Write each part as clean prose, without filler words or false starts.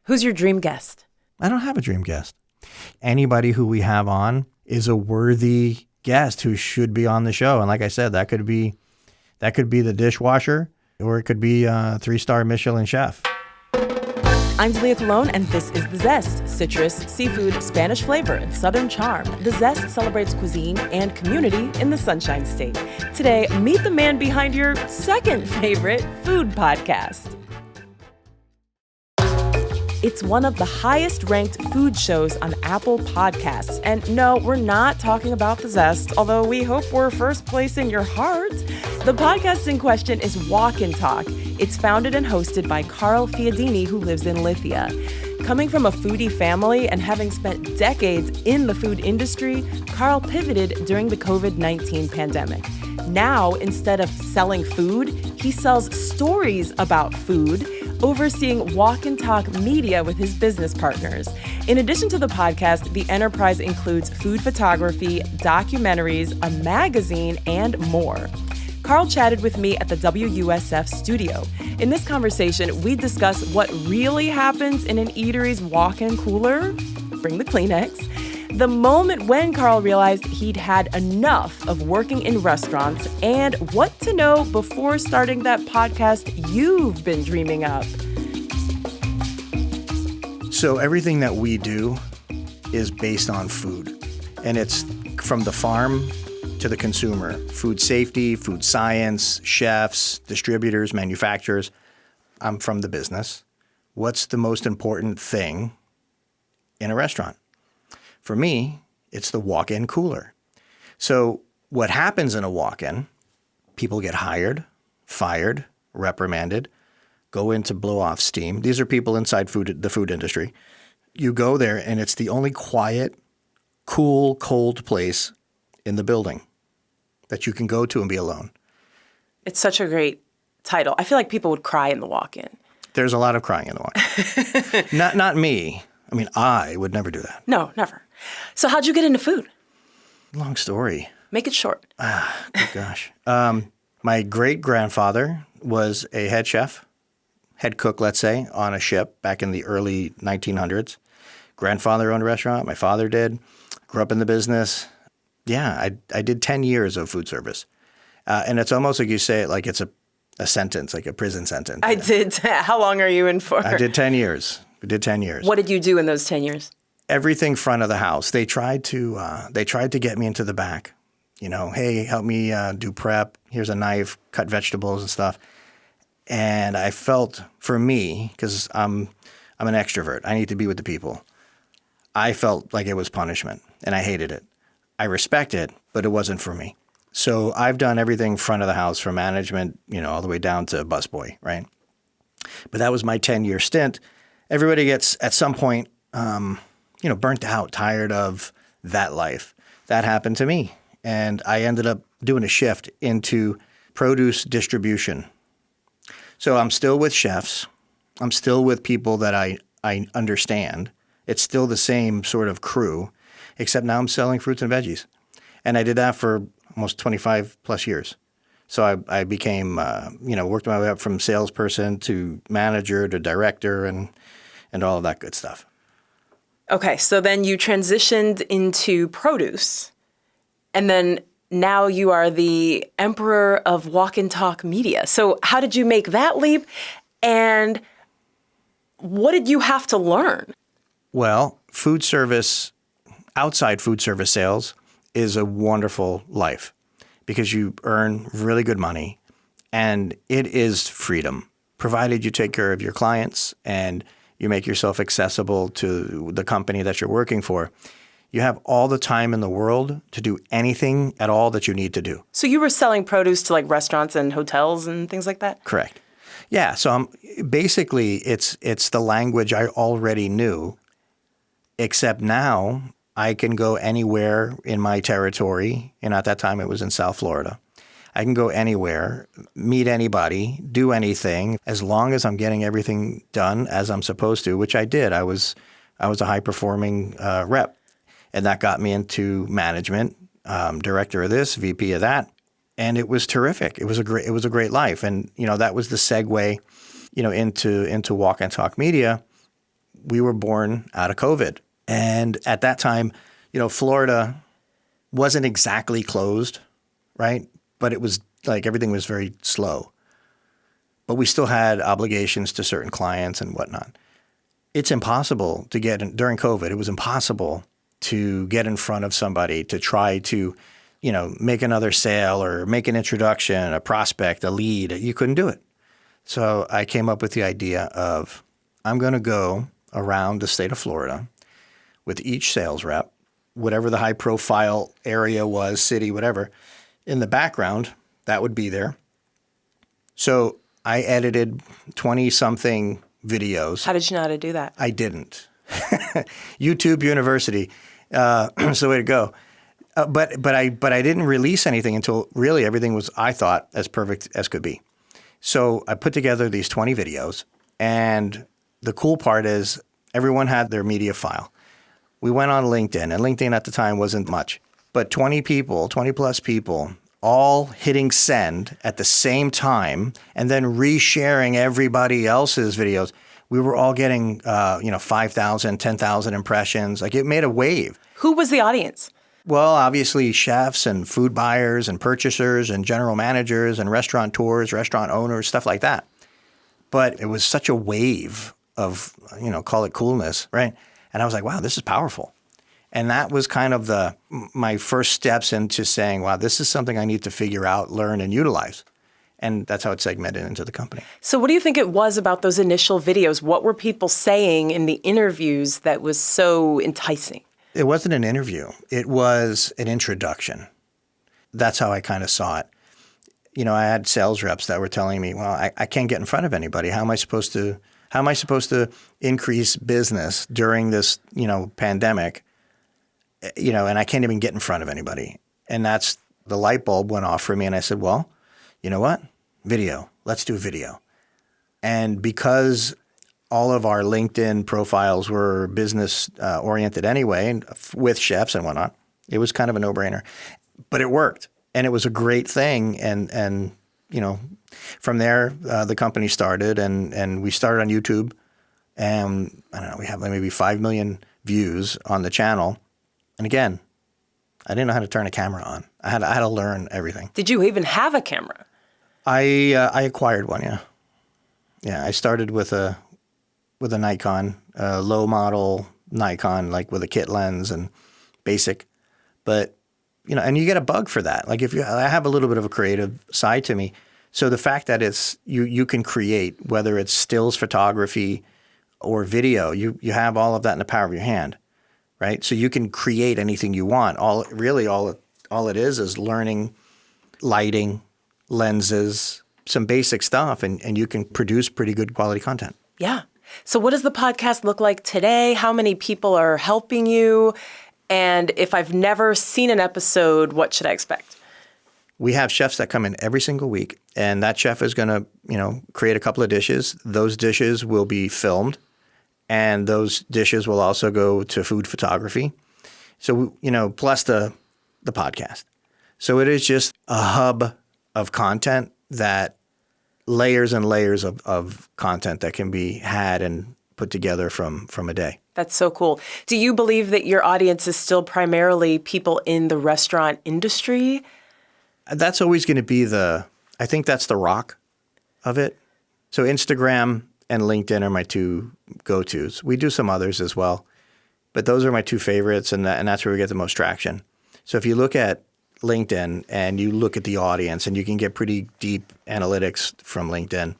Who's your dream guest? I don't have a dream guest. Anybody who we have on is a worthy guest who should be on the show. And like I said, that could be the dishwasher, or it could be a 3-star Michelin chef. I'm Dalia Colon, and this is The Zest. Citrus, seafood, Spanish flavor, and Southern charm. The Zest celebrates cuisine and community in the Sunshine State. Today, meet the man behind your second favorite food podcast. It's one of the highest-ranked food shows on Apple Podcasts. And no, we're not talking about The Zest, although we hope we're first place in your heart. The podcast in question is Walk and Talk. It's founded and hosted by Carl Fiadini, who lives in Lithia. Coming from a foodie family and having spent decades in the food industry, Carl pivoted during the COVID-19 pandemic. Now, instead of selling food, he sells stories about food, overseeing Walk and Talk Media with his business partners. In addition to the podcast, the enterprise includes food photography, documentaries, a magazine, and more. Carl chatted with me at the WUSF studio. In this conversation, we discuss what really happens in an eatery's walk-in cooler. Bring the Kleenex. The moment when Carl realized he'd had enough of working in restaurants, and what to know before starting that podcast you've been dreaming of. So everything that we do is based on food, and it's from the farm to the consumer. Food safety, food science, chefs, distributors, manufacturers. I'm from the business. What's the most important thing in a restaurant? For me, it's the walk-in cooler. So what happens in a walk-in, people get hired, fired, reprimanded, go in to blow off steam. These are people inside the food industry. You go there and it's the only quiet, cool, cold place in the building that you can go to and be alone. It's such a great title. I feel like people would cry in the walk-in. There's a lot of crying in the walk-in. Not me. I mean, I would never do that. No, never. So how'd you get into food? Long story. Make it short. Good gosh. My great-grandfather was a head chef, head cook, let's say, on a ship back in the early 1900s. Grandfather owned a restaurant. My father did. Grew up in the business. Yeah, I did 10 years of food service. And it's almost like you say it like it's a sentence, like a prison sentence. I did. How long are you in for? I did 10 years. We did 10 years. What did you do in those 10 years? Everything front of the house. They tried to get me into the back. You know, hey, help me do prep. Here's a knife, cut vegetables and stuff. And I felt, for me, because I'm an extrovert, I need to be with the people. I felt like it was punishment, and I hated it. I respect it, but it wasn't for me. So I've done everything front of the house, from management, all the way down to busboy, right? But that was my 10-year stint. Everybody gets, at some point, burnt out, tired of that life. That happened to me. And I ended up doing a shift into produce distribution. So I'm still with chefs. I'm still with people that I understand. It's still the same sort of crew, except now I'm selling fruits and veggies. And I did that for almost 25 plus years. So I became, worked my way up from salesperson to manager to director and all of that good stuff. Okay, so then you transitioned into produce, and then now you are the emperor of Walk and Talk Media. So how did you make that leap, and what did you have to learn? Well, food service, outside food service sales is a wonderful life because you earn really good money, and it is freedom, provided you take care of your clients and you make yourself accessible to the company that you're working for. You have all the time in the world to do anything at all that you need to do. So you were selling produce to like restaurants and hotels and things like that? Correct. Yeah. So basically it's the language I already knew, except now I can go anywhere in my territory. And at that time it was in South Florida. I can go anywhere, meet anybody, do anything, as long as I'm getting everything done as I'm supposed to, which I did. I was a high-performing rep, and that got me into management, director of this, VP of that, and it was terrific. It was a great life, and that was the segue, into Walk and Talk Media, we were born out of COVID. And at that time, Florida wasn't exactly closed, right? But it was like everything was very slow. But we still had obligations to certain clients and whatnot. It's impossible to get in, during COVID, it was impossible to get in front of somebody to try to, make another sale or make an introduction, a prospect, a lead. You couldn't do it. So I came up with the idea of I'm going to go around the state of Florida with each sales rep, whatever the high profile area was, city, whatever, in the background, that would be there. So I edited 20-something videos. How did you know how to do that? I didn't. YouTube University. It's the way to go. But I didn't release anything until really everything was, I thought, as perfect as could be. So I put together these 20 videos, and the cool part is everyone had their media file. We went on LinkedIn, and LinkedIn at the time wasn't much, but 20 plus people, all hitting send at the same time and then resharing everybody else's videos. We were all getting, 5,000, 10,000 impressions. Like it made a wave. Who was the audience? Well, obviously chefs and food buyers and purchasers and general managers and restaurateurs, restaurant owners, stuff like that. But it was such a wave of, call it coolness, right? And I was like, wow, this is powerful. And that was kind of my first steps into saying, wow, this is something I need to figure out, learn, and utilize. And that's how it segmented into the company. So what do you think it was about those initial videos? What were people saying in the interviews that was so enticing? It wasn't an interview. It was an introduction. That's how I kind of saw it. I had sales reps that were telling me, well, I can't get in front of anybody. How am I supposed to increase business during this, pandemic? And I can't even get in front of anybody. And that's the light bulb went off for me. And I said, well, you know what? Video. Let's do video. And because all of our LinkedIn profiles were business oriented anyway, and with chefs and whatnot, it was kind of a no-brainer. But it worked. And it was a great thing. And from there, the company started, and we started on YouTube. And I don't know, we have maybe 5 million views on the channel. And again, I didn't know how to turn a camera on. I had to learn everything. Did you even have a camera? I acquired one, yeah. Yeah, I started with a Nikon, a low model Nikon, like with a kit lens and basic. But, and you get a bug for that. Like I have a little bit of a creative side to me. So the fact that it's you can create, whether it's stills photography or video, you have all of that in the power of your hand. Right? So you can create anything you want. All it is learning lighting, lenses, some basic stuff, and you can produce pretty good quality content. Yeah. So what does the podcast look like today? How many people are helping you? And if I've never seen an episode, what should I expect? We have chefs that come in every single week, and that chef is going to, create a couple of dishes. Those dishes will be filmed. And those dishes will also go to food photography. So, plus the podcast. So it is just a hub of content that layers and layers of content that can be had and put together from a day. That's so cool. Do you believe that your audience is still primarily people in the restaurant industry? That's always going to be I think that's the rock of it. So Instagram and LinkedIn are my two go-tos. We do some others as well, but those are my two favorites, and that's where we get the most traction. So if you look at LinkedIn and you look at the audience, and you can get pretty deep analytics from LinkedIn,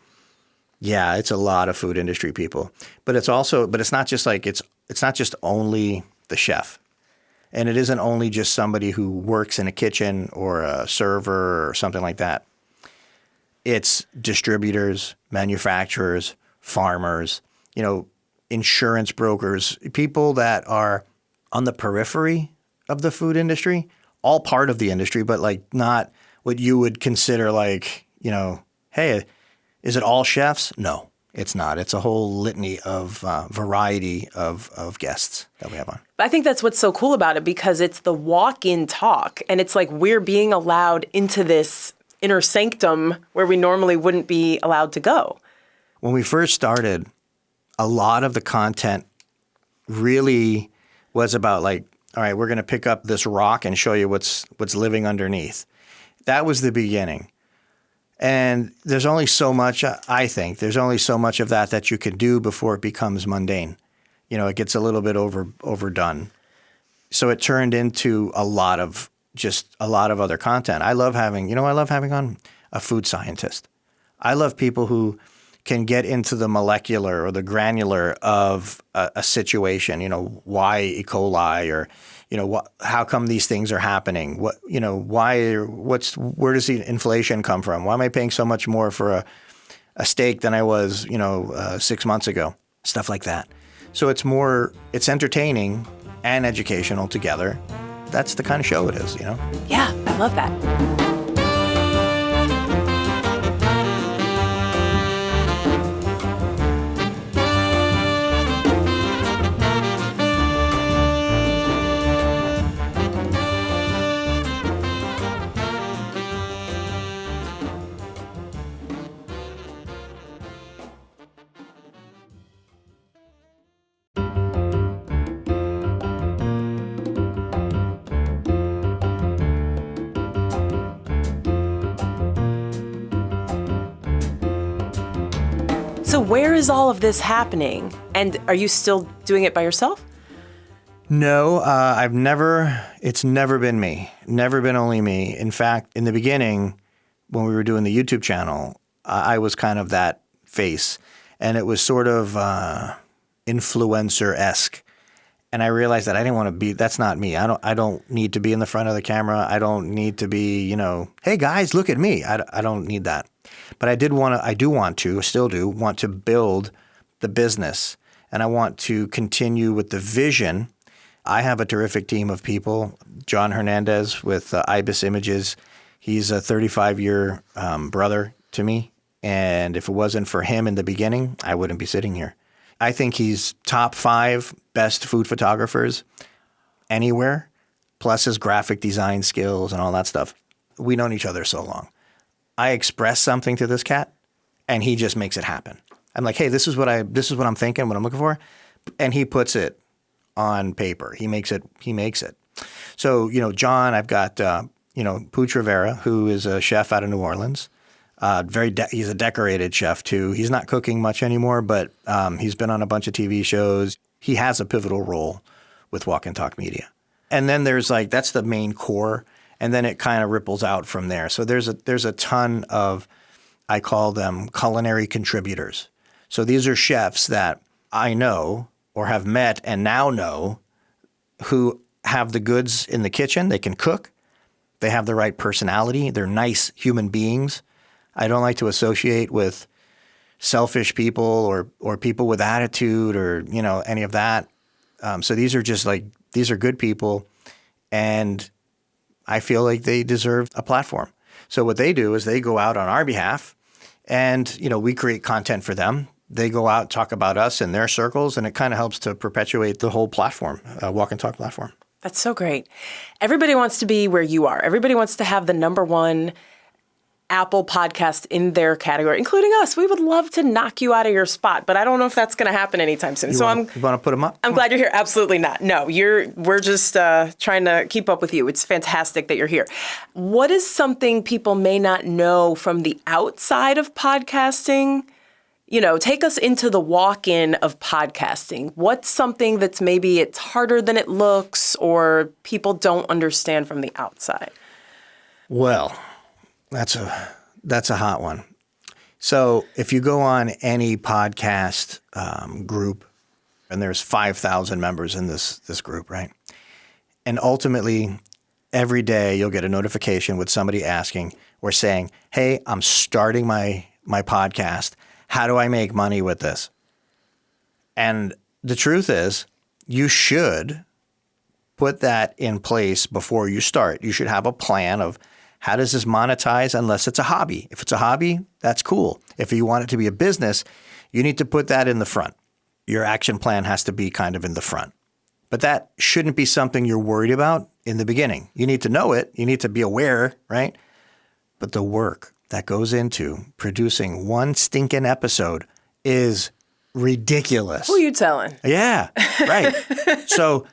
yeah, it's a lot of food industry people. But it's not just like it's not just only the chef, and it isn't only just somebody who works in a kitchen or a server or something like that. It's distributors, manufacturers, farmers, insurance brokers, people that are on the periphery of the food industry, all part of the industry, but like not what you would consider like, hey, is it all chefs? No, it's not. It's a whole litany of variety of guests that we have on. I think that's what's so cool about it, because it's the walk-in talk, and it's like we're being allowed into this inner sanctum where we normally wouldn't be allowed to go. When we first started, a lot of the content really was about like, all right, we're going to pick up this rock and show you what's living underneath. That was the beginning. And there's only so much, I think, there's only so much of that you can do before it becomes mundane. You know, it gets a little bit overdone. So it turned into a lot of other content. I love having on a food scientist. I love people who can get into the molecular or the granular of a situation, you know, why E. coli, or, you know, how come these things are happening? What, you know, where does the inflation come from? Why am I paying so much more for a steak than I was, 6 months ago? Stuff like that. So it's entertaining and educational together. That's the kind of show it is, you know? Yeah, I love that. So where is all of this happening? And are you still doing it by yourself? No, it's never been me. Never been only me. In fact, in the beginning, when we were doing the YouTube channel, I was kind of that face. And it was sort of influencer-esque. And I realized that I didn't want to be, that's not me. I don't need to be in the front of the camera. I don't need to be, hey guys, look at me. I don't need that. But I still do want to build the business, and I want to continue with the vision. I have a terrific team of people. John Hernandez with Ibis Images. He's a 35-year brother to me. And if it wasn't for him in the beginning, I wouldn't be sitting here. I think he's top 5 best food photographers anywhere, plus his graphic design skills and all that stuff. We've known each other so long. I express something to this cat, and he just makes it happen. I'm like, hey, this is what I'm thinking, what I'm looking for, and he puts it on paper. He makes it. So, John, I've got Pooch Rivera, who is a chef out of New Orleans. He's a decorated chef too. He's not cooking much anymore, but he's been on a bunch of TV shows. He has a pivotal role with Walk and Talk Media. And then there's that's the main core. And then it kind of ripples out from there. So there's a ton of, I call them culinary contributors. So these are chefs that I know or have met and now know who have the goods in the kitchen. They can cook. They have the right personality. They're nice human beings. I don't like to associate with selfish people or people with attitude or, any of that. So these are these are good people, and I feel like they deserve a platform. So what they do is they go out on our behalf, and we create content for them. They go out, talk about us in their circles, and it kind of helps to perpetuate the whole platform, Walk and Talk platform. That's so great. Everybody wants to be where you are. Everybody wants to have the #1 Apple podcast in their category, including us. We would love to knock you out of your spot, but I don't know if that's going to happen anytime soon. You want to put them up? I'm glad you're here. Absolutely not. No, we're just trying to keep up with you. It's fantastic that you're here. What is something people may not know from the outside of podcasting? Take us into the walk-in of podcasting. What's something that's maybe it's harder than it looks, or people don't understand from the outside? Well, that's a hot one. So if you go on any podcast group, and there's 5,000 members in this group, right? And ultimately, every day you'll get a notification with somebody asking or saying, hey, I'm starting my podcast. How do I make money with this? And the truth is, you should put that in place before you start. You should have a plan of how does this monetize, unless it's a hobby. If it's a hobby, that's cool. If you want it to be a business, you need to put that in the front. Your action plan has to be kind of in the front. But that shouldn't be something you're worried about in the beginning. You need to know it. You need to be aware, right? But the work that goes into producing one stinking episode is ridiculous. Who are you telling? Yeah, right. So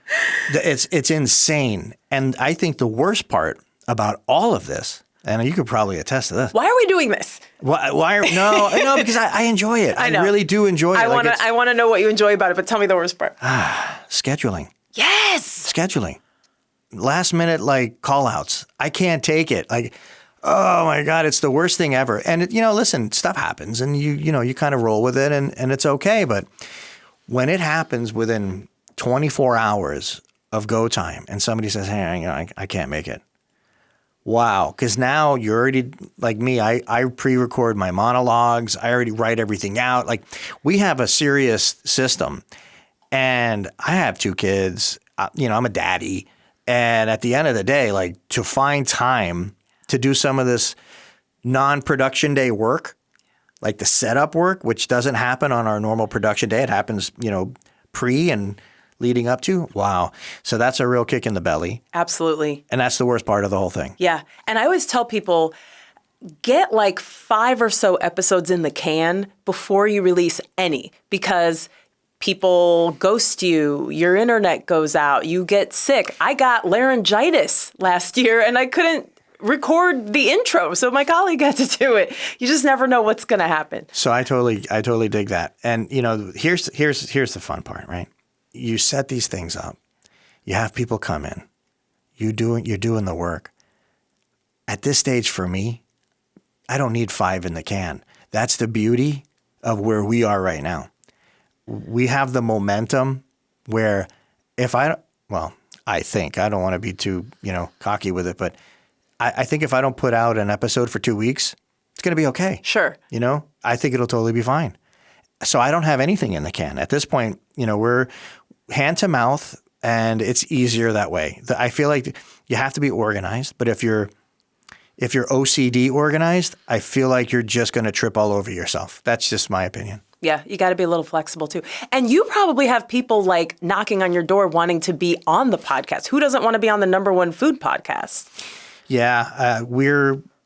it's insane. And I think the worst part about all of this, and you could probably attest to this. Why are we doing this? No, because I enjoy it. I really do enjoy it. I want to know what you enjoy about it, but tell me the worst part. Scheduling. Yes. Scheduling. Last minute, call outs. I can't take it. Oh my God, it's the worst thing ever. And listen, stuff happens and you kind of roll with it and it's okay. But when it happens within 24 hours of go time and somebody says, hey, I can't make it. Wow. Because now you're already like me. I pre-record my monologues. I already write everything out. We have a serious system and I have 2 kids. I'm a daddy. And at the end of the day, to find time to do some of this non-production day work, like the setup work, which doesn't happen on our normal production day. It happens, pre and leading up to. Wow. So that's a real kick in the belly. Absolutely. And that's the worst part of the whole thing. Yeah. And I always tell people, get 5 or so episodes in the can before you release any, because people ghost you, your internet goes out, you get sick. I got laryngitis last year and I couldn't record the intro, so my colleague had to do it. You just never know what's going to happen. So I totally dig that. And here's the fun part, right? You set these things up. You have people come in. You're doing the work. At this stage for me, I don't need 5 in the can. That's the beauty of where we are right now. We have the momentum where I think, I don't want to be too, cocky with it, but I think if I don't put out an episode for 2 weeks, it's going to be okay. Sure. I think it'll totally be fine. So I don't have anything in the can. At this point, we're hand to mouth and it's easier that way. I feel like you have to be organized, but if you're OCD organized, I feel like you're just going to trip all over yourself. That's just my opinion. Yeah, you got to be a little flexible too. And you probably have people knocking on your door wanting to be on the podcast. Who doesn't want to be on the #1 food podcast? Yeah,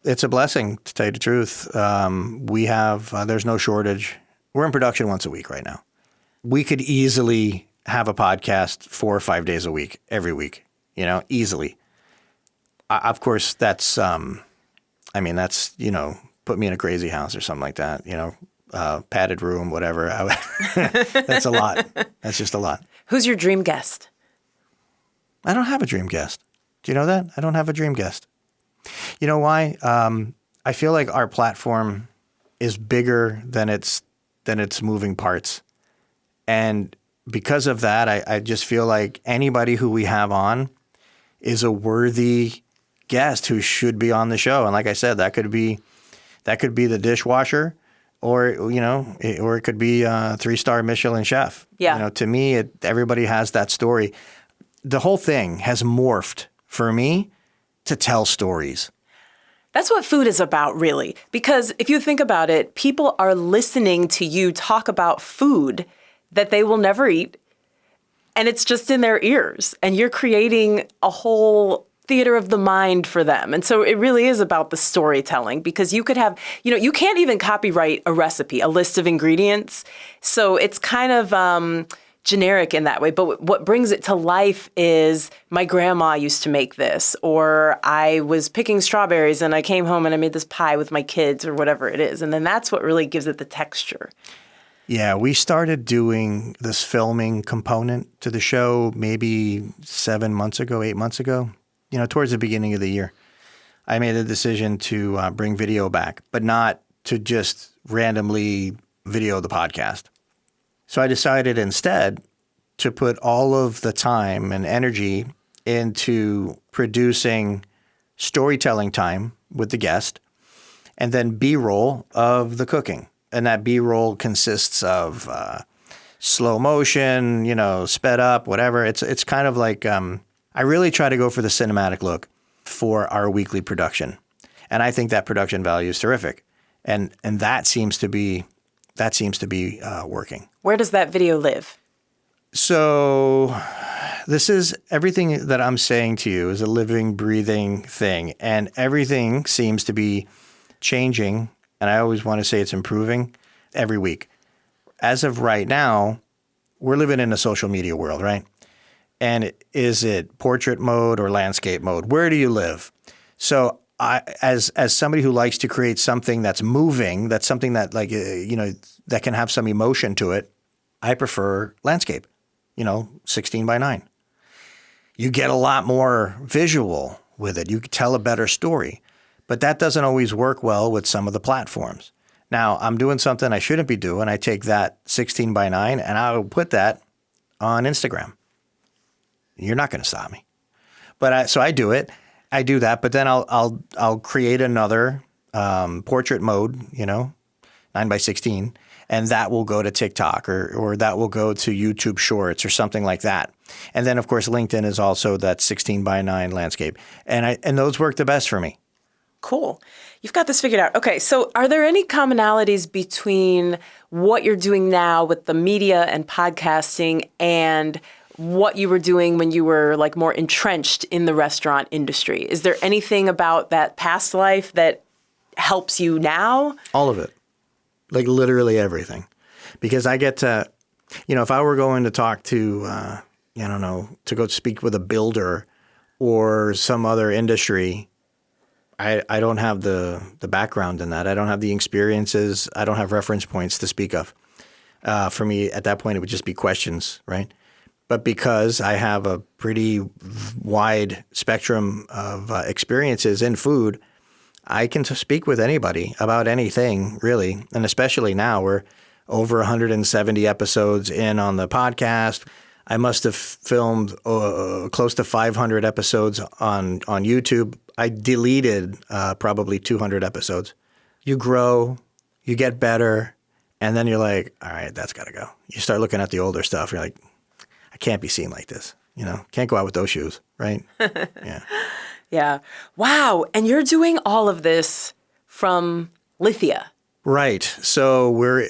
it's a blessing to tell you the truth. We have, there's no shortage. We're in production once a week right now. We could easily have a podcast 4 or 5 days a week, every week, easily. Of course, that's, put me in a crazy house or something like that, padded room, whatever. That's a lot. That's just a lot. Who's your dream guest? I don't have a dream guest. Do you know that? I don't have a dream guest. You know why? I feel like our platform is bigger than its moving parts. And because of that, I just feel like anybody who we have on is a worthy guest who should be on the show. And like I said, that could be the dishwasher, or it could be a 3-star Michelin chef. Yeah. To me, everybody has that story. The whole thing has morphed for me to tell stories. That's what food is about, really. Because if you think about it, people are listening to you talk about food that they will never eat, and it's just in their ears. And you're creating a whole theater of the mind for them. And so it really is about the storytelling, because you could have, you can't even copyright a recipe, a list of ingredients. So it's kind of generic in that way. But what brings it to life is my grandma used to make this, or I was picking strawberries and I came home and I made this pie with my kids, or whatever it is. And then that's what really gives it the texture. Yeah, we started doing this filming component to the show maybe 8 months ago, towards the beginning of the year. I made a decision to bring video back, but not to just randomly video the podcast. So I decided instead to put all of the time and energy into producing storytelling time with the guest, and then B-roll of the cooking. And that B-roll consists of slow motion, sped up, whatever. It's kind of like I really try to go for the cinematic look for our weekly production, and I think that production value is terrific, and that seems to be working. Where does that video live? So this is everything that I'm saying to you is a living, breathing thing, and everything seems to be changing. And I always want to say it's improving every week. as of right now, we're living in a social media world, right? And is it portrait mode or landscape mode? Where do you live? So as somebody who likes to create something that's moving, that's something that that can have some emotion to it, I prefer landscape, 16 by 9. You get a lot more visual with it. You can tell a better story, but that doesn't always work well with some of the platforms. Now, I'm doing something I shouldn't be doing. I take that 16 by 9 and I'll put that on Instagram. You're not going to stop me. But so I do it. I do that, but then I'll create another portrait mode, 9 by 16, and that will go to TikTok or that will go to YouTube Shorts or something like that. And then, of course, LinkedIn is also that 16 by 9 landscape. And those work the best for me. Cool. You've got this figured out. Okay, so are there any commonalities between what you're doing now with the media and podcasting and what you were doing when you were like more entrenched in the restaurant industry? Is there anything about that past life that helps you now? All of it. Like literally everything. Because I get to, if I were going to talk to, to go speak with a builder or some other industry, I don't have the background in that. I don't have the experiences. I don't have reference points to speak of. For me, at that point, it would just be questions, right? But because I have a pretty wide spectrum of experiences in food, I can speak with anybody about anything, really. And especially now, we're over 170 episodes in on the podcast. I must have filmed close to 500 episodes on YouTube. I deleted probably 200 episodes. You grow, you get better, and then you're like, all right, that's got to go. You start looking at the older stuff. You're like, I can't be seen like this. Can't go out with those shoes, right? Yeah. Yeah. Wow. And you're doing all of this from Lithia. Right. So we're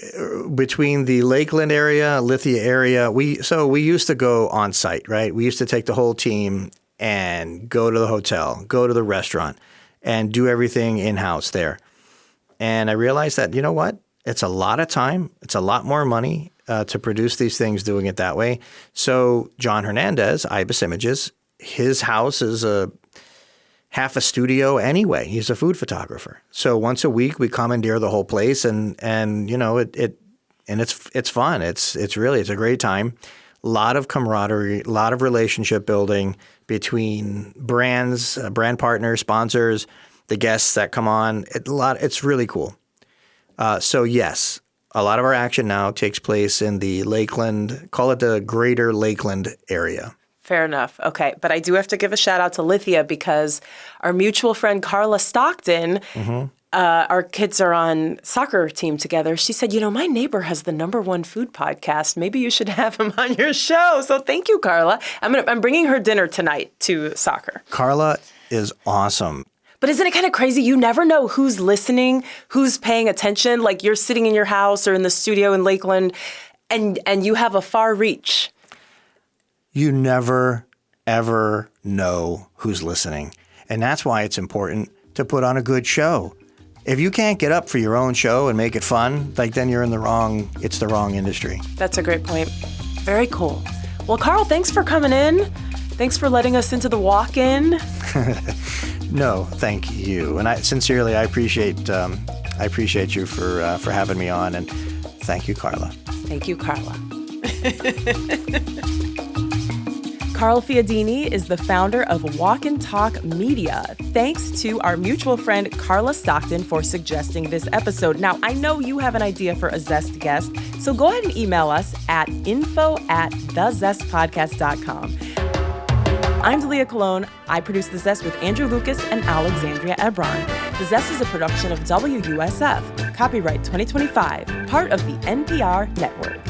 between the Lakeland area, Lithia area. We used to go on site, right? We used to take the whole team and go to the hotel, go to the restaurant, and do everything in-house there. And I realized that, you know what? It's a lot of time. It's a lot more money to produce these things doing it that way. So John Hernandez, Ibis Images, his house is half a studio anyway. He's a food photographer. So once a week we commandeer the whole place and it's fun. It's a great time. A lot of camaraderie, a lot of relationship building between brands, brand partners, sponsors, the guests that come on. It's really cool. So yes, a lot of our action now takes place in the Lakeland, call it the greater Lakeland area. Fair enough. Okay. But I do have to give a shout out to Lithia because our mutual friend Carla Stockton, our kids are on soccer team together. She said, my neighbor has the #1 food podcast. Maybe you should have him on your show. So thank you, Carla. I'm bringing her dinner tonight to soccer. Carla is awesome. But isn't it kind of crazy? You never know who's listening, who's paying attention. Like you're sitting in your house or in the studio in Lakeland and you have a far reach. You never, ever know who's listening. And that's why it's important to put on a good show. If you can't get up for your own show and make it fun, then you're in the wrong industry. That's a great point. Very cool. Well, Carl, thanks for coming in. Thanks for letting us into the walk-in. No, thank you. And I appreciate you for having me on. And thank you, Carla. Thank you, Carla. Carl Fiadini is the founder of Walk and Talk Media. Thanks to our mutual friend Carla Stockton for suggesting this episode. Now, I know you have an idea for a Zest guest, so go ahead and email us at info@thezestpodcast.com. I'm Dalia Colon. I produce The Zest with Andrew Lucas and Alexandria Ebron. The Zest is a production of WUSF. Copyright 2025, part of the NPR network.